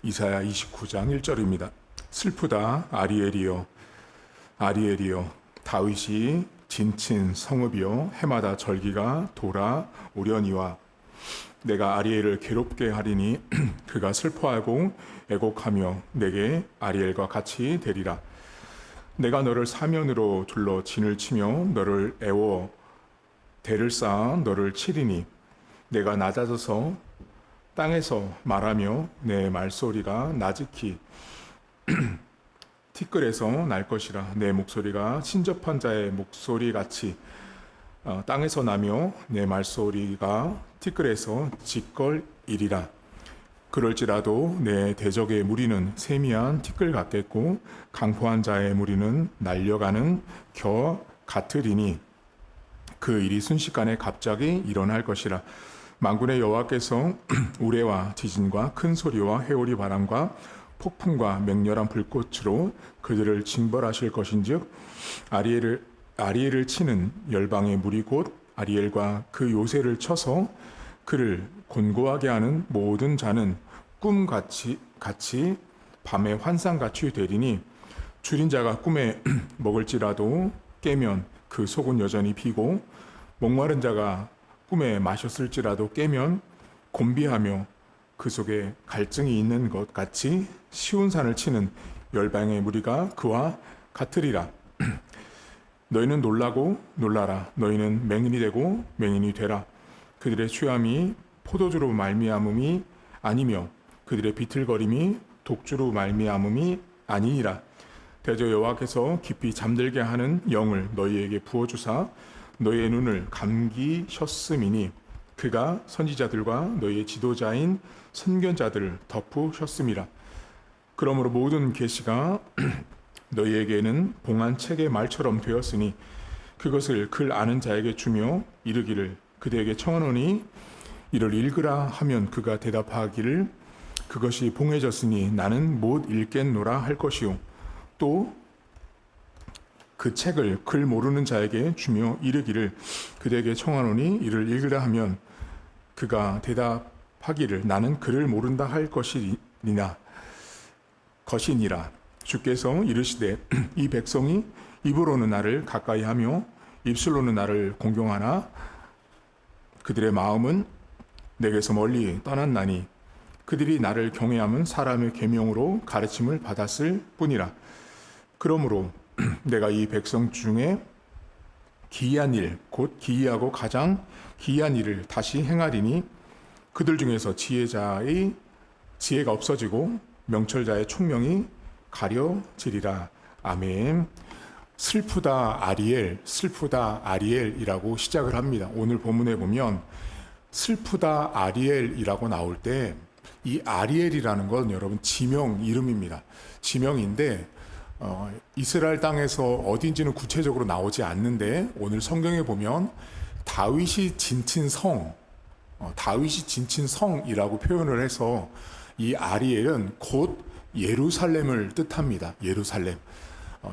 이사야 29장 1절입니다. 슬프다 아리엘이여 아리엘이여 다윗이 진친 성읍이여 해마다 절기가 돌아오려니와 내가 아리엘을 괴롭게 하리니 그가 슬퍼하고 애곡하며 내게 아리엘과 같이 되리라. 내가 너를 사면으로 둘러 진을 치며 너를 애워 대를 쌓아 너를 치리니 내가 낮아져서 땅에서 말하며 내 말소리가 나직히 티끌에서 날 것이라. 내 목소리가 신접한 자의 목소리 같이 땅에서 나며 내 말소리가 티끌에서 짓걸이리라. 그럴지라도 내 대적의 무리는 세미한 티끌 같겠고 강포한 자의 무리는 날려가는 겨 같으리니 그 일이 순식간에 갑자기 일어날 것이라. 만군의 여호와께서 우레와 지진과 큰 소리와 회오리 바람과 폭풍과 맹렬한 불꽃으로 그들을 징벌하실 것인즉 아리엘을 치는 열방의 무리 곧 아리엘과 그 요새를 쳐서 그를 곤고하게 하는 모든 자는 꿈같이 밤의 환상같이 되리니 줄인 자가 꿈에 먹을지라도 깨면 그 속은 여전히 비고 목마른 자가 꿈에 마셨을지라도 깨면 곤비하며 그 속에 갈증이 있는 것 같이 쉬운 산을 치는 열방의 무리가 그와 같으리라. 너희는 놀라고 놀라라. 너희는 맹인이 되고 맹인이 되라. 그들의 취함이 포도주로 말미암음이 아니며 그들의 비틀거림이 독주로 말미암음이 아니니라. 대저 여호와께서 깊이 잠들게 하는 영을 너희에게 부어주사 너희의 눈을 감기셨음이니 그가 선지자들과 너희의 지도자인 선견자들을 덮으셨음이라. 그러므로 모든 계시가 너희에게는 봉한 책의 말처럼 되었으니 그것을 글 아는 자에게 주며 이르기를 그대에게 청하노니 이를 읽으라 하면 그가 대답하기를 그것이 봉해졌으니 나는 못 읽겠노라 할 것이요. 또 그 책을 글 모르는 자에게 주며 이르기를 그대에게 청하노니 이를 읽으라 하면 그가 대답하기를 나는 글을 모른다 할 것이니라. 주께서 이르시되 이 백성이 입으로는 나를 가까이 하며 입술로는 나를 공경하나 그들의 마음은 내게서 멀리 떠났나니 그들이 나를 경외함은 사람의 계명으로 가르침을 받았을 뿐이라. 그러므로 내가 이 백성 중에 기이한 일, 곧 기이하고 가장 기이한 일을 다시 행하리니 그들 중에서 지혜자의 지혜가 없어지고 명철자의 총명이 가려지리라. 아멘. 슬프다 아리엘이라고 시작을 합니다. 오늘 본문에 보면 슬프다 아리엘이라고 나올 때 이 아리엘이라는 건 여러분 지명 이름입니다. 지명인데 이스라엘 땅에서 어딘지는 구체적으로 나오지 않는데 오늘 성경에 보면 다윗이 진친 성이라고 표현을 해서 이 아리엘은 곧 예루살렘을 뜻합니다.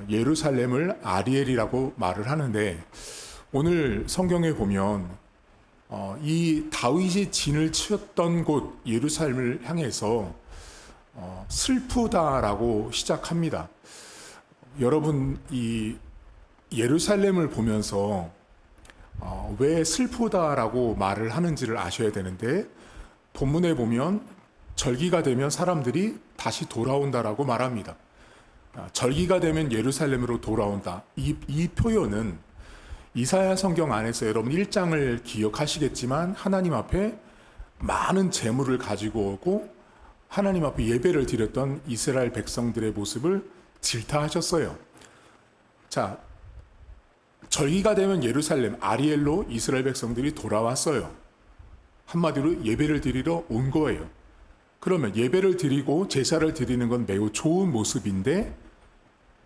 예루살렘을 아리엘이라고 말을 하는데 오늘 성경에 보면 이 다윗이 진을 치었던 곳 예루살렘을 향해서 슬프다라고 시작합니다. 여러분 이 예루살렘을 보면서 왜 슬프다라고 말을 하는지를 아셔야 되는데 본문에 보면 절기가 되면 사람들이 다시 돌아온다라고 말합니다. 절기가 되면 예루살렘으로 돌아온다. 이 표현은 이사야 성경 안에서 여러분 1장을 기억하시겠지만 하나님 앞에 많은 재물을 가지고 오고 하나님 앞에 예배를 드렸던 이스라엘 백성들의 모습을 질타하셨어요. 자, 절기가 되면 예루살렘 아리엘로 이스라엘 백성들이 돌아왔어요. 한마디로 예배를 드리러 온 거예요. 그러면 예배를 드리고 제사를 드리는 건 매우 좋은 모습인데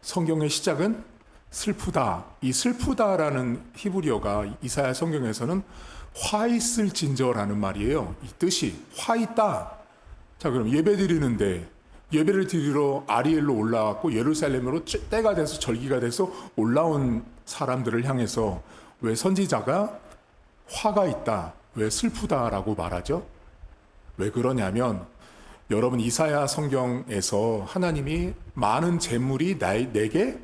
성경의 시작은 슬프다. 이 슬프다라는 히브리어가 이사야 성경에서는 화 있을 진저라는 말이에요. 이 뜻이 화 있다. 자, 그럼 예배 드리는데 예배를 드리러 아리엘로 올라왔고 예루살렘으로 때가 돼서 절기가 돼서 올라온 사람들을 향해서 왜 선지자가 화가 있다, 왜 슬프다라고 말하죠? 왜 그러냐면 여러분 이사야 성경에서 하나님이 많은 재물이 내게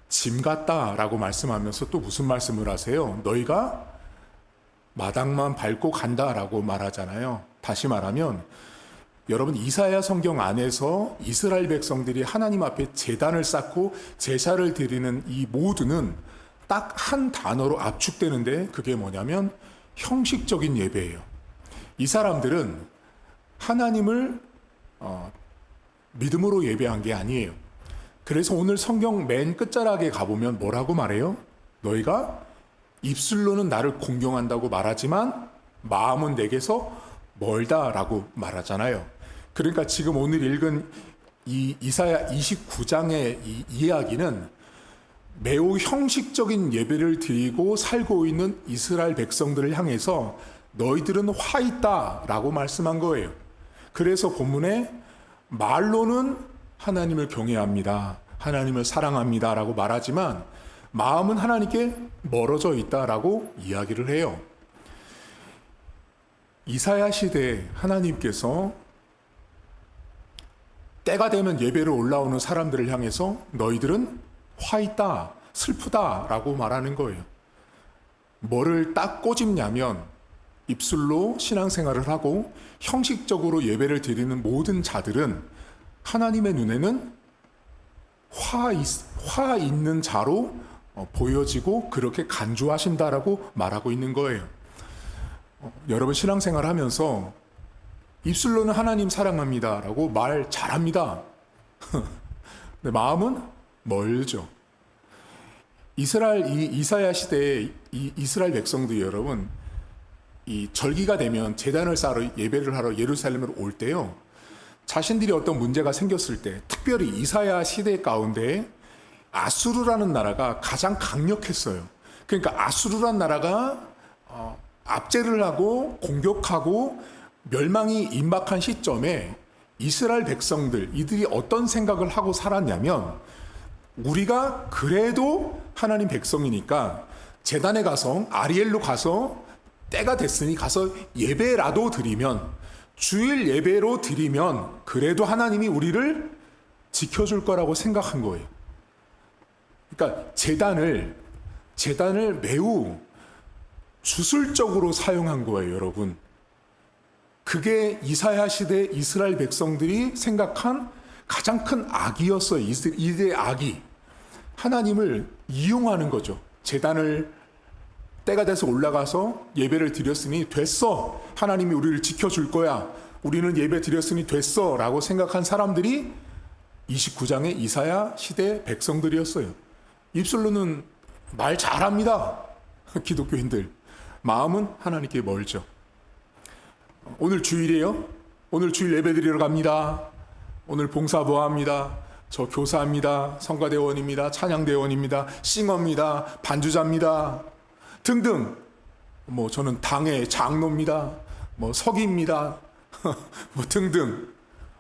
짐 같다라고 말씀하면서 또 무슨 말씀을 하세요? 너희가 마당만 밟고 간다라고 말하잖아요. 다시 말하면 여러분 이사야 성경 안에서 이스라엘 백성들이 하나님 앞에 제단을 쌓고 제사를 드리는 이 모두는 딱 한 단어로 압축되는데 그게 뭐냐면 형식적인 예배예요. 이 사람들은 하나님을 믿음으로 예배한 게 아니에요. 그래서 오늘 성경 맨 끝자락에 가보면 뭐라고 말해요? 너희가 입술로는 나를 공경한다고 말하지만 마음은 내게서 멀다라고 말하잖아요. 그러니까 지금 오늘 읽은 이 이사야 29장의 이 이야기는 매우 형식적인 예배를 드리고 살고 있는 이스라엘 백성들을 향해서 너희들은 화 있다라고 말씀한 거예요. 그래서 본문에 말로는 하나님을 경외합니다. 하나님을 사랑합니다라고 말하지만 마음은 하나님께 멀어져 있다라고 이야기를 해요. 이사야 시대에 하나님께서 때가 되면 예배로 올라오는 사람들을 향해서 너희들은 화 있다, 슬프다라고 말하는 거예요. 뭐를 딱 꼬집냐면 입술로 신앙생활을 하고 형식적으로 예배를 드리는 모든 자들은 하나님의 눈에는 화 있는 자로 보여지고 그렇게 간주하신다라고 말하고 있는 거예요. 여러분 신앙생활 하면서 입술로는 하나님 사랑합니다라고 말 잘합니다. 근데 마음은 멀죠. 이사야 시대의 이 이스라엘 백성들이 여러분 이 절기가 되면 제단을 쌓으러 예배를 하러 예루살렘으로 올 때요. 자신들이 어떤 문제가 생겼을 때 특별히 이사야 시대 가운데 아수르라는 나라가 가장 강력했어요. 그러니까 아수르라는 나라가 압제를 하고 공격하고 멸망이 임박한 시점에 이스라엘 백성들 이들이 어떤 생각을 하고 살았냐면 우리가 그래도 하나님 백성이니까 제단에 가서 아리엘로 가서 때가 됐으니 가서 예배라도 드리면 주일 예배로 드리면 그래도 하나님이 우리를 지켜줄 거라고 생각한 거예요. 그러니까 제단을 매우 주술적으로 사용한 거예요, 여러분. 그게 이사야 시대 이스라엘 백성들이 생각한 가장 큰 악이었어요. 이들의 악이. 하나님을 이용하는 거죠. 제단을 때가 돼서 올라가서 예배를 드렸으니 됐어. 하나님이 우리를 지켜줄 거야. 우리는 예배 드렸으니 됐어. 라고 생각한 사람들이 29장의 이사야 시대 백성들이었어요. 입술로는 말 잘합니다. 기독교인들. 마음은 하나님께 멀죠. 오늘 주일이에요. 오늘 주일 예배 드리러 갑니다. 오늘 봉사 보합니다. 저 교사입니다. 성가대원입니다. 찬양대원입니다. 싱어입니다. 반주자입니다. 등등. 뭐 저는 당의 장로입니다. 뭐 서기입니다. 뭐 등등.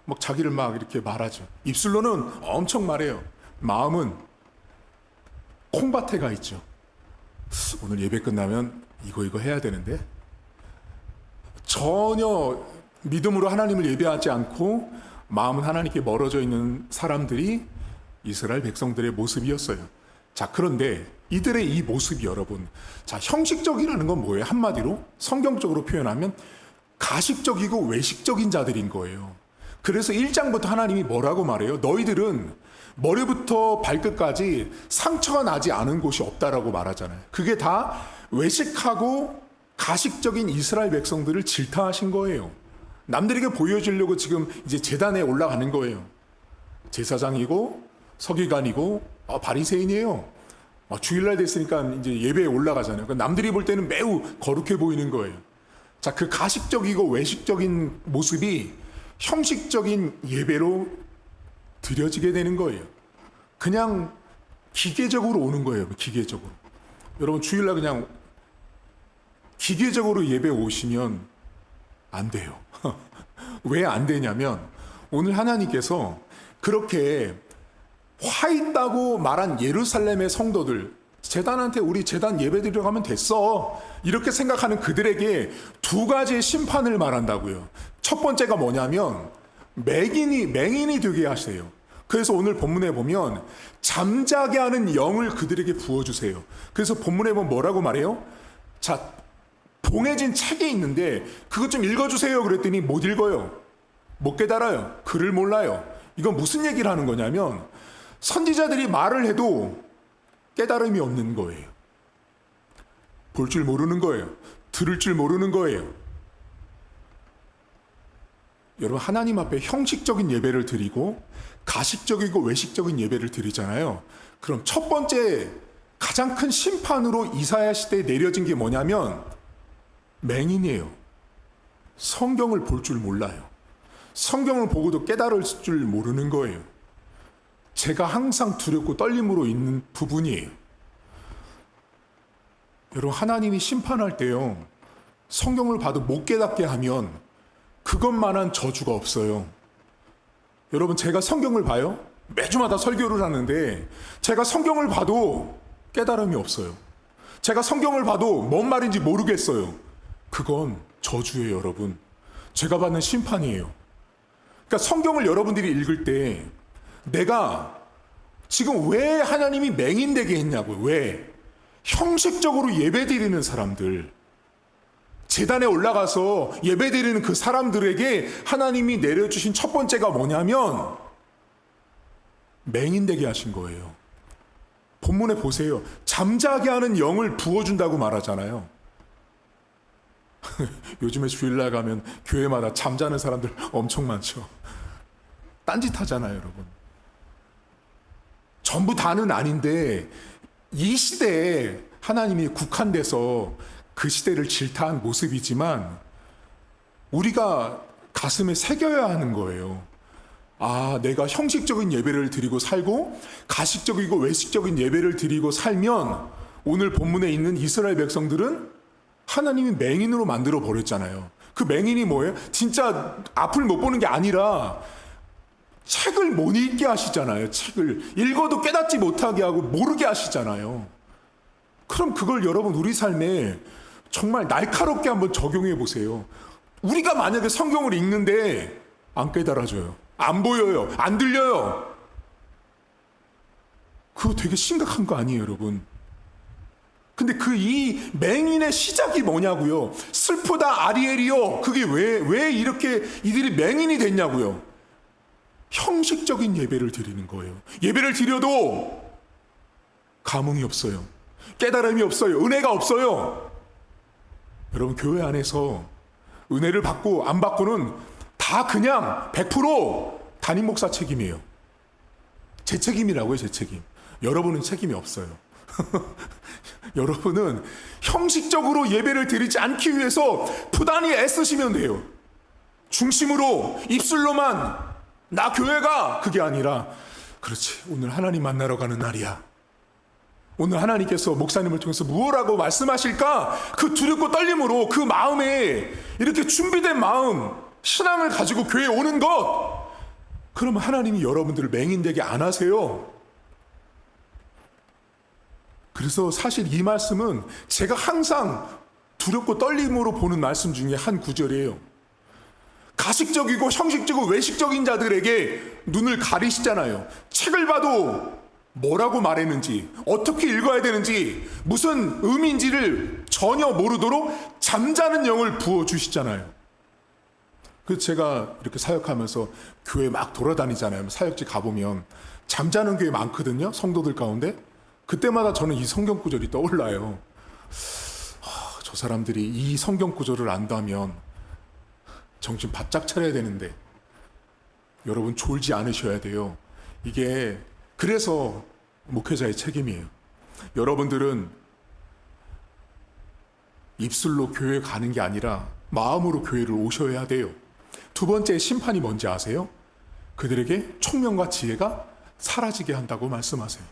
막 자기를 막 이렇게 말하죠. 입술로는 엄청 말해요. 마음은 콩밭에 가 있죠. 오늘 예배 끝나면 이거 해야 되는데 전혀 믿음으로 하나님을 예배하지 않고 마음은 하나님께 멀어져 있는 사람들이 이스라엘 백성들의 모습이었어요. 자, 그런데 이들의 이 모습이 여러분, 자, 형식적이라는 건 뭐예요? 한마디로 성경적으로 표현하면 가식적이고 외식적인 자들인 거예요. 그래서 1장부터 하나님이 뭐라고 말해요? 너희들은 머리부터 발끝까지 상처가 나지 않은 곳이 없다라고 말하잖아요. 그게 다 외식하고 가식적인 이스라엘 백성들을 질타하신 거예요. 남들에게 보여주려고 지금 이제 제단에 올라가는 거예요. 제사장이고 서기관이고 바리새인이에요. 주일날 됐으니까 이제 예배에 올라가잖아요. 그러니까 남들이 볼 때는 매우 거룩해 보이는 거예요. 자, 그 가식적이고 외식적인 모습이 형식적인 예배로 드려지게 되는 거예요. 그냥 기계적으로 오는 거예요. 기계적으로. 여러분 주일날 그냥 기계적으로 예배 오시면 안 돼요. 왜 안 되냐면 오늘 하나님께서 그렇게 화 있다고 말한 예루살렘의 성도들, 제단한테 우리 제단 예배 드리러 가면 됐어, 이렇게 생각하는 그들에게 두 가지의 심판을 말한다고요. 첫 번째가 뭐냐면 맹인이 되게 하세요. 그래서 오늘 본문에 보면 잠자게 하는 영을 그들에게 부어주세요. 그래서 본문에 보면 뭐라고 말해요? 자, 봉해진 책이 있는데 그것 좀 읽어주세요. 그랬더니 못 읽어요. 못 깨달아요. 글을 몰라요. 이건 무슨 얘기를 하는 거냐면 선지자들이 말을 해도 깨달음이 없는 거예요. 볼 줄 모르는 거예요. 들을 줄 모르는 거예요. 여러분, 하나님 앞에 형식적인 예배를 드리고 가식적이고 외식적인 예배를 드리잖아요. 그럼 첫 번째 가장 큰 심판으로 이사야 시대에 내려진 게 뭐냐면 맹인이에요. 성경을 볼 줄 몰라요. 성경을 보고도 깨달을 줄 모르는 거예요. 제가 항상 두렵고 떨림으로 있는 부분이에요. 여러분, 하나님이 심판할 때요, 성경을 봐도 못 깨닫게 하면 그것만한 저주가 없어요. 여러분, 제가 성경을 봐요. 매주마다 설교를 하는데 제가 성경을 봐도 깨달음이 없어요. 제가 성경을 봐도 뭔 말인지 모르겠어요. 그건 저주예요, 여러분. 제가 받는 심판이에요. 그러니까 성경을 여러분들이 읽을 때 내가 지금 왜 하나님이 맹인되게 했냐고요. 왜? 형식적으로 예배드리는 사람들, 제단에 올라가서 예배드리는 그 사람들에게 하나님이 내려주신 첫 번째가 뭐냐면 맹인되게 하신 거예요. 본문에 보세요. 잠자게 하는 영을 부어준다고 말하잖아요. 요즘에 주일날 가면 교회마다 잠자는 사람들 엄청 많죠. 딴짓하잖아요, 여러분. 전부 다는 아닌데 이 시대에 하나님이 국한돼서 그 시대를 질타한 모습이지만 우리가 가슴에 새겨야 하는 거예요. 아, 내가 형식적인 예배를 드리고 살고 가식적이고 외식적인 예배를 드리고 살면 오늘 본문에 있는 이스라엘 백성들은 하나님이 맹인으로 만들어 버렸잖아요. 그 맹인이 뭐예요? 진짜 앞을 못 보는 게 아니라 책을 못 읽게 하시잖아요. 책을 읽어도 깨닫지 못하게 하고 모르게 하시잖아요. 그럼 그걸 여러분 우리 삶에 정말 날카롭게 한번 적용해 보세요. 우리가 만약에 성경을 읽는데 안 깨달아져요. 안 보여요. 안 들려요. 그거 되게 심각한 거 아니에요, 여러분? 근데 이 맹인의 시작이 뭐냐고요? 슬프다 아리엘이요. 그게 왜 이렇게 이들이 맹인이 됐냐고요? 형식적인 예배를 드리는 거예요. 예배를 드려도 감흥이 없어요. 깨달음이 없어요. 은혜가 없어요. 여러분, 교회 안에서 은혜를 받고 안 받고는 다 그냥 100% 담임 목사 책임이에요. 제 책임이라고요, 제 책임. 여러분은 책임이 없어요. 여러분은 형식적으로 예배를 드리지 않기 위해서 부단히 애쓰시면 돼요. 중심으로, 입술로만 나 교회가 그게 아니라 그렇지, 오늘 하나님 만나러 가는 날이야. 오늘 하나님께서 목사님을 통해서 무엇라고 말씀하실까? 그 두렵고 떨림으로 그 마음에 이렇게 준비된 마음, 신앙을 가지고 교회에 오는 것, 그러면 하나님이 여러분들을 맹인되게 안 하세요. 그래서 사실 이 말씀은 제가 항상 두렵고 떨림으로 보는 말씀 중에 한 구절이에요. 가식적이고 형식적이고 외식적인 자들에게 눈을 가리시잖아요. 책을 봐도 뭐라고 말했는지, 어떻게 읽어야 되는지, 무슨 의미인지를 전혀 모르도록 잠자는 영을 부어주시잖아요. 그래서 제가 이렇게 사역하면서 교회 막 돌아다니잖아요. 사역지 가보면 잠자는 교회 많거든요, 성도들 가운데. 그때마다 저는 이 성경 구절이 떠올라요. 저 사람들이 이 성경 구절을 안다면 정신 바짝 차려야 되는데 여러분, 졸지 않으셔야 돼요. 이게 그래서 목회자의 책임이에요. 여러분들은 입술로 교회 가는 게 아니라 마음으로 교회를 오셔야 돼요. 두 번째 심판이 뭔지 아세요? 그들에게 총명과 지혜가 사라지게 한다고 말씀하세요.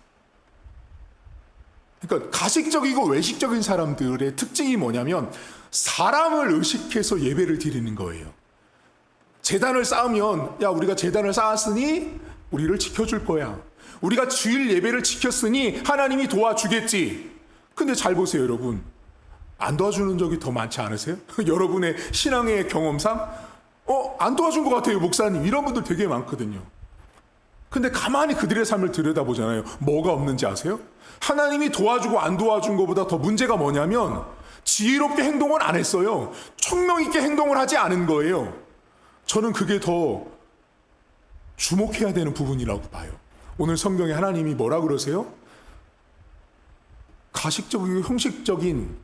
그러니까 가식적이고 외식적인 사람들의 특징이 뭐냐면 사람을 의식해서 예배를 드리는 거예요. 제단을 쌓으면, 야, 우리가 제단을 쌓았으니 우리를 지켜줄 거야. 우리가 주일 예배를 지켰으니 하나님이 도와주겠지. 근데 잘 보세요, 여러분. 안 도와주는 적이 더 많지 않으세요? 여러분의 신앙의 경험상 안 도와준 것 같아요, 목사님. 이런 분들 되게 많거든요. 근데 가만히 그들의 삶을 들여다보잖아요. 뭐가 없는지 아세요? 하나님이 도와주고 안 도와준 것보다 더 문제가 뭐냐면 지혜롭게 행동을 안 했어요. 총명 있게 행동을 하지 않은 거예요. 저는 그게 더 주목해야 되는 부분이라고 봐요. 오늘 성경에 하나님이 뭐라 그러세요? 가식적이고 형식적인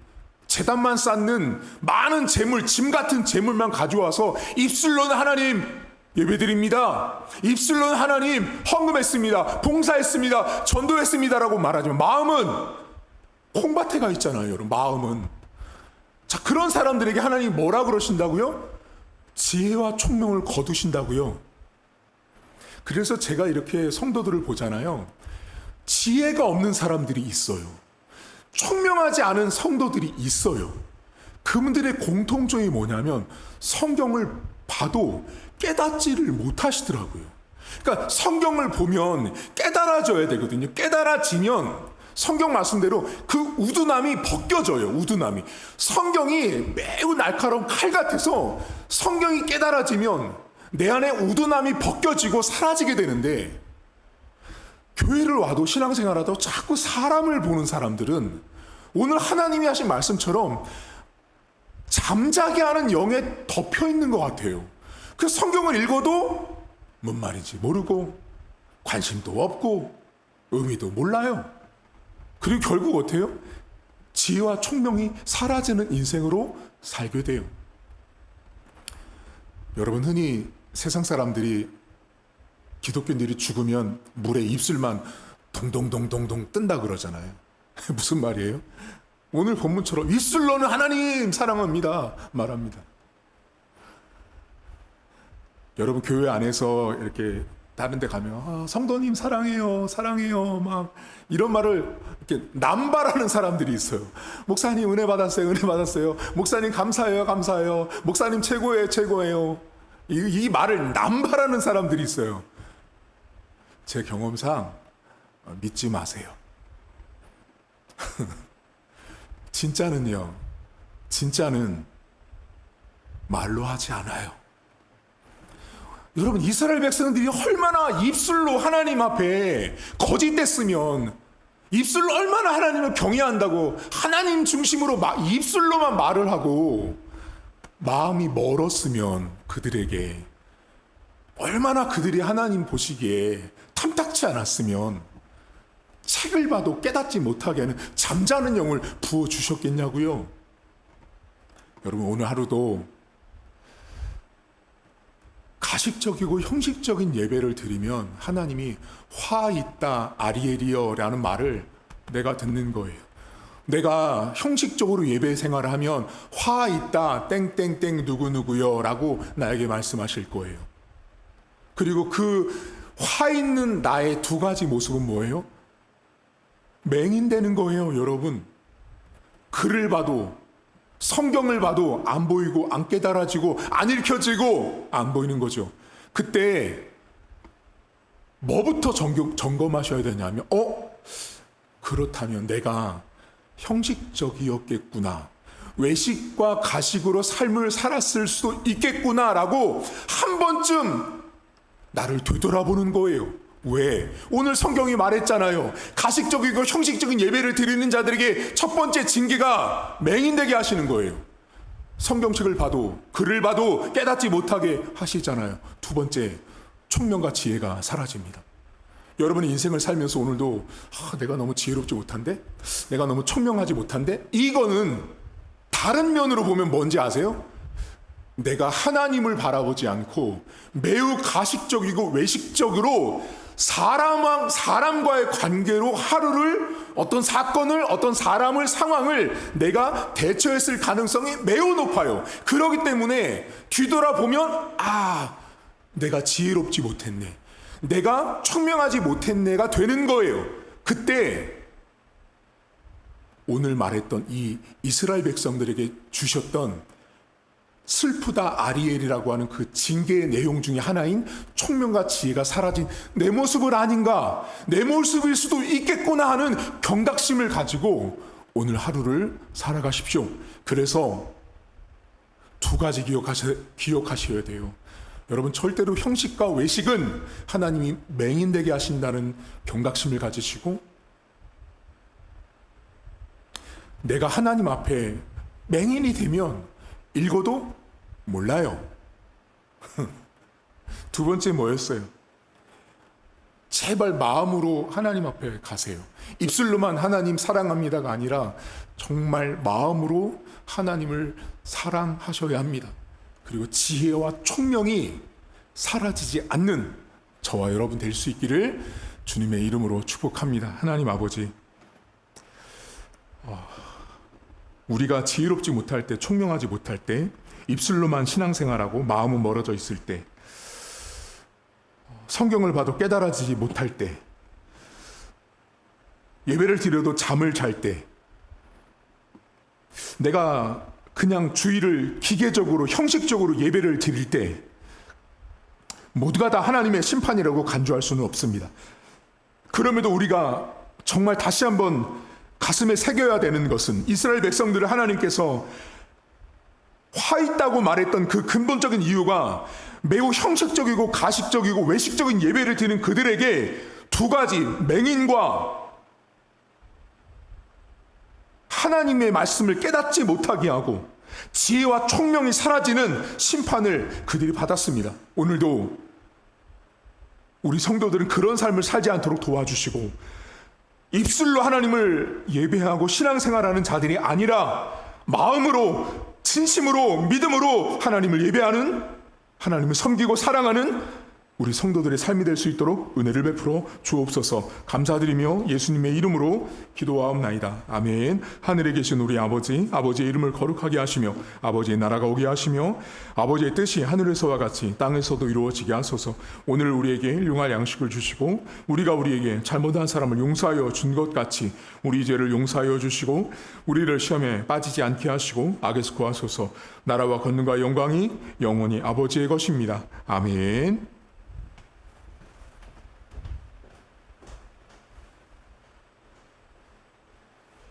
제단만 쌓는 많은 재물, 짐 같은 재물만 가져와서 입술로는 하나님 예배드립니다, 입술로는 하나님 헌금했습니다, 봉사했습니다, 전도했습니다라고 말하지만 마음은 콩밭에 가 있잖아요. 여러분, 마음은. 자, 그런 사람들에게 하나님이 뭐라 그러신다고요? 지혜와 총명을 거두신다고요. 그래서 제가 이렇게 성도들을 보잖아요. 지혜가 없는 사람들이 있어요. 총명하지 않은 성도들이 있어요. 그분들의 공통점이 뭐냐면 성경을 봐도 깨닫지를 못하시더라고요. 그러니까 성경을 보면 깨달아져야 되거든요. 깨달아지면 성경 말씀대로 그 우두남이 벗겨져요. 우두남이. 성경이 매우 날카로운 칼 같아서 성경이 깨달아지면 내 안에 우두남이 벗겨지고 사라지게 되는데, 교회를 와도 신앙생활하도 자꾸 사람을 보는 사람들은 오늘 하나님이 하신 말씀처럼 잠자게 하는 영에 덮여 있는 것 같아요. 그래서 성경을 읽어도 뭔 말인지 모르고 관심도 없고 의미도 몰라요. 그리고 결국 어때요? 지혜와 총명이 사라지는 인생으로 살게 돼요. 여러분, 흔히 세상 사람들이 기독교인들이 죽으면 물에 입술만 동동동동동 뜬다 그러잖아요. 무슨 말이에요? 오늘 본문처럼 입술로는 하나님 사랑합니다 말합니다. 여러분, 교회 안에서 이렇게 다른 데 가면 성도님 사랑해요 사랑해요 막 이런 말을 이렇게 남발하는 사람들이 있어요. 목사님 은혜 받았어요 은혜 받았어요, 목사님 감사해요 감사해요, 목사님 최고예요 최고예요, 이 말을 남발하는 사람들이 있어요. 제 경험상 믿지 마세요. 진짜는 말로 하지 않아요. 여러분, 이스라엘 백성들이 얼마나 입술로 하나님 앞에 거짓됐으면, 입술로 얼마나 하나님을 경외한다고 하나님 중심으로 입술로만 말을 하고 마음이 멀었으면 그들에게 얼마나 그들이 하나님 보시기에 탐탁치 않았으면 책을 봐도 깨닫지 못하게 하는 잠자는 영을 부어주셨겠냐고요. 여러분, 오늘 하루도 가식적이고 형식적인 예배를 드리면 하나님이 화 있다 아리엘이여라는 말을 내가 듣는 거예요. 내가 형식적으로 예배 생활을 하면 화 있다 땡땡땡 누구누구요 라고 나에게 말씀하실 거예요. 그리고 그 화 있는 나의 두 가지 모습은 뭐예요? 맹인되는 거예요. 여러분, 글을 봐도 성경을 봐도 안 보이고 안 깨달아지고 안 읽혀지고 안 보이는 거죠. 그때 뭐부터 점검하셔야 되냐면 그렇다면 내가 형식적이었겠구나, 외식과 가식으로 삶을 살았을 수도 있겠구나라고 한 번쯤 나를 되돌아보는 거예요. 왜? 오늘 성경이 말했잖아요. 가식적이고 형식적인 예배를 드리는 자들에게 첫 번째 징계가 맹인되게 하시는 거예요. 성경책을 봐도 글을 봐도 깨닫지 못하게 하시잖아요. 두 번째, 총명과 지혜가 사라집니다. 여러분의 인생을 살면서 오늘도 내가 너무 지혜롭지 못한데? 내가 너무 총명하지 못한데? 이거는 다른 면으로 보면 뭔지 아세요? 내가 하나님을 바라보지 않고 매우 가식적이고 외식적으로 사람과의 관계로 하루를, 어떤 사건을, 어떤 사람을, 상황을 내가 대처했을 가능성이 매우 높아요. 그렇기 때문에 뒤돌아보면 내가 지혜롭지 못했네, 내가 총명하지 못했네가 되는 거예요. 그때 오늘 말했던 이 이스라엘 백성들에게 주셨던 슬프다 아리엘이라고 하는 그 징계의 내용 중에 하나인 총명과 지혜가 사라진 내 모습을 아닌가, 내 모습일 수도 있겠구나 하는 경각심을 가지고 오늘 하루를 살아가십시오. 그래서 두 가지 기억하셔야 돼요. 여러분, 절대로 형식과 외식은 하나님이 맹인되게 하신다는 경각심을 가지시고, 내가 하나님 앞에 맹인이 되면 읽어도 몰라요. 두 번째 뭐였어요? 제발 마음으로 하나님 앞에 가세요. 입술로만 하나님 사랑합니다가 아니라 정말 마음으로 하나님을 사랑하셔야 합니다. 그리고 지혜와 총명이 사라지지 않는 저와 여러분 될 수 있기를 주님의 이름으로 축복합니다. 하나님 아버지, 우리가 지혜롭지 못할 때, 총명하지 못할 때, 입술로만 신앙생활하고 마음은 멀어져 있을 때, 성경을 봐도 깨달아지지 못할 때, 예배를 드려도 잠을 잘 때, 내가 그냥 주일을 기계적으로 형식적으로 예배를 드릴 때 모두가 다 하나님의 심판이라고 간주할 수는 없습니다. 그럼에도 우리가 정말 다시 한번 가슴에 새겨야 되는 것은, 이스라엘 백성들을 하나님께서 화 있다고 말했던 그 근본적인 이유가 매우 형식적이고 가식적이고 외식적인 예배를 드리는 그들에게 두 가지, 맹인과 하나님의 말씀을 깨닫지 못하게 하고 지혜와 총명이 사라지는 심판을 그들이 받았습니다. 오늘도 우리 성도들은 그런 삶을 살지 않도록 도와주시고, 입술로 하나님을 예배하고 신앙생활하는 자들이 아니라 마음으로, 진심으로, 믿음으로 하나님을 예배하는, 하나님을 섬기고 사랑하는 우리 성도들의 삶이 될 수 있도록 은혜를 베풀어 주옵소서. 감사드리며 예수님의 이름으로 기도하옵나이다. 아멘. 하늘에 계신 우리 아버지, 아버지의 이름을 거룩하게 하시며 아버지의 나라가 오게 하시며 아버지의 뜻이 하늘에서와 같이 땅에서도 이루어지게 하소서. 오늘 우리에게 일용할 양식을 주시고, 우리가 우리에게 잘못한 사람을 용서하여 준 것 같이 우리 죄를 용서하여 주시고, 우리를 시험에 빠지지 않게 하시고 악에서 구하소서. 나라와 권능과 영광이 영원히 아버지의 것입니다. 아멘.